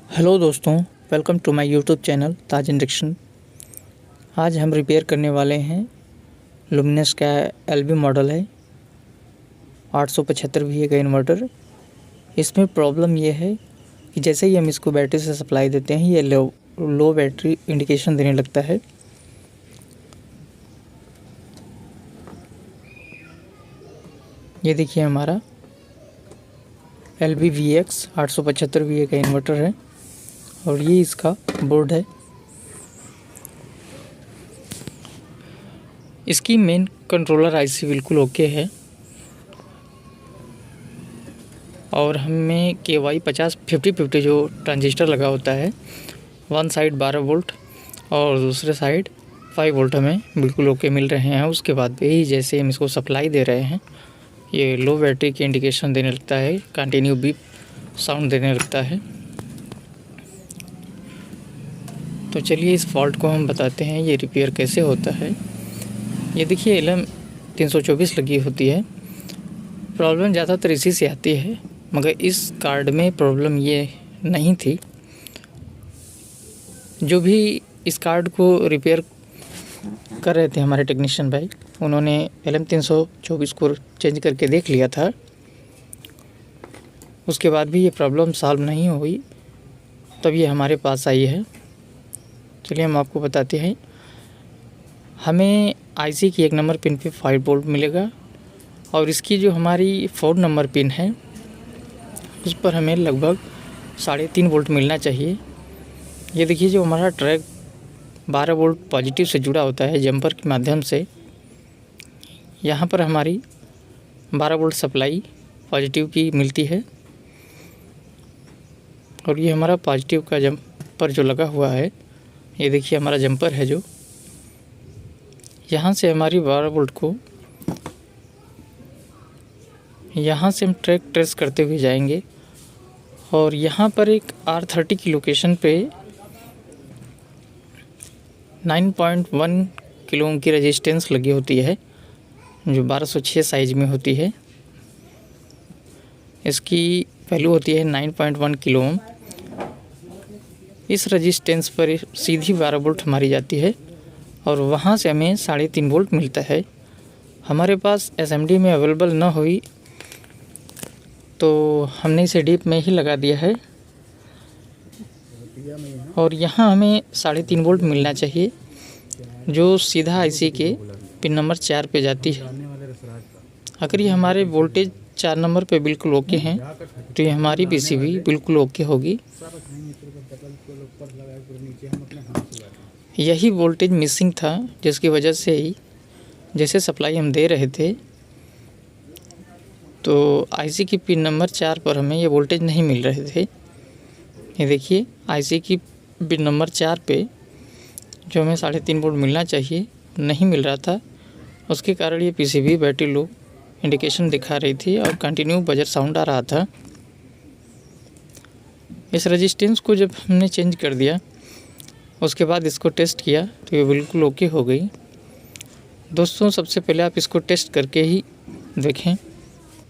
Hello दोस्तों, welcome to my YouTube channel Taj induction. आज हम रिपेयर करने वाले हैं लुमिनस का एलबी मॉडल है 875 VA का इन्वर्टर। इसमें प्रॉब्लम ये है कि जैसे ही हम इसको बैटरी से सप्लाई देते हैं ये लो बैटरी इंडिकेशन देने लगता है। ये देखिए हमारा LB VX 875 VA का इन्वर्टर है और ये इसका बोर्ड है। इसकी मेन कंट्रोलर आईसी बिल्कुल ओके है और हमें KY 50-50 जो ट्रांजिस्टर लगा होता है, वन साइड 12 वोल्ट और दूसरे साइड 5 वोल्ट हमें बिल्कुल ओके मिल रहे हैं। उसके बाद भी जैसे हम इसको सप्लाई दे रहे हैं ये लो बैटरी की इंडिकेशन देने लगता है, कंटिन्यू बीप साउंड देने लगता है। तो चलिए इस फॉल्ट को हम बताते हैं ये रिपेयर कैसे होता है। ये देखिए LM 324 लगी होती है। प्रॉब्लम ज़्यादातर इसी से आती है, मगर इस कार्ड में प्रॉब्लम ये नहीं थी। जो भी इस कार्ड को रिपेयर कर रहे थे हमारे टेक्नीशियन भाई, उन्होंने LM 324 को चेंज करके देख लिया था। उसके बाद भी ये प्रॉब्लम सॉल्व नहीं हुई, तब ये हमारे पास आई है। चलिए हम आपको बताते हैं। हमें आईसी की 1 नंबर पिन पे 5 वोल्ट मिलेगा और इसकी जो हमारी 4 नंबर पिन है उस पर हमें लगभग 3.5 वोल्ट मिलना चाहिए। ये देखिए जो हमारा ट्रैक 12 वोल्ट पॉजिटिव से जुड़ा होता है जंपर के माध्यम से, यहाँ पर हमारी 12 वोल्ट सप्लाई पॉजिटिव की मिलती है और ये हमारा पॉजिटिव का जंपर जो लगा हुआ है, ये देखिए हमारा जंपर है जो यहाँ से हमारी 12 वोल्ट को यहाँ से हम ट्रैक ट्रेस करते हुए जाएंगे और यहाँ पर एक R30 की लोकेशन पे 9.1 किलो ओम की रेजिस्टेंस लगी होती है जो 1206 साइज में होती है। इसकी वैल्यू होती है 9.1 किलो ओम। इस रेजिस्टेंस पर सीधी 12 वोल्ट हमारी जाती है और वहाँ से हमें 3.5 वोल्ट मिलता है। हमारे पास SMD में अवेलेबल ना हुई तो हमने इसे डीप में ही लगा दिया है और यहाँ हमें 3.5 वोल्ट मिलना चाहिए जो सीधा आईसी के पिन नंबर 4 पे जाती है। अगर ये हमारे वोल्टेज 4 नंबर पे बिल्कुल ओके हैं तो ये हमारी PCB बिल्कुल ओके होगी। यही वोल्टेज मिसिंग था जिसकी वजह से ही जैसे सप्लाई हम दे रहे थे तो आईसी की पिन नंबर 4 पर हमें ये वोल्टेज नहीं मिल रहे थे। ये देखिए आईसी की पिन नंबर 4 पे जो हमें 3.5 वोल्ट मिलना चाहिए नहीं मिल रहा था। उसके कारण ये PCB बैटरी लो इंडिकेशन दिखा रही थी और कंटिन्यू बजर साउंड आ रहा था। इस रेजिस्टेंस को जब हमने चेंज कर दिया उसके बाद इसको टेस्ट किया तो ये बिल्कुल ओके हो गई। दोस्तों सबसे पहले आप इसको टेस्ट करके ही देखें।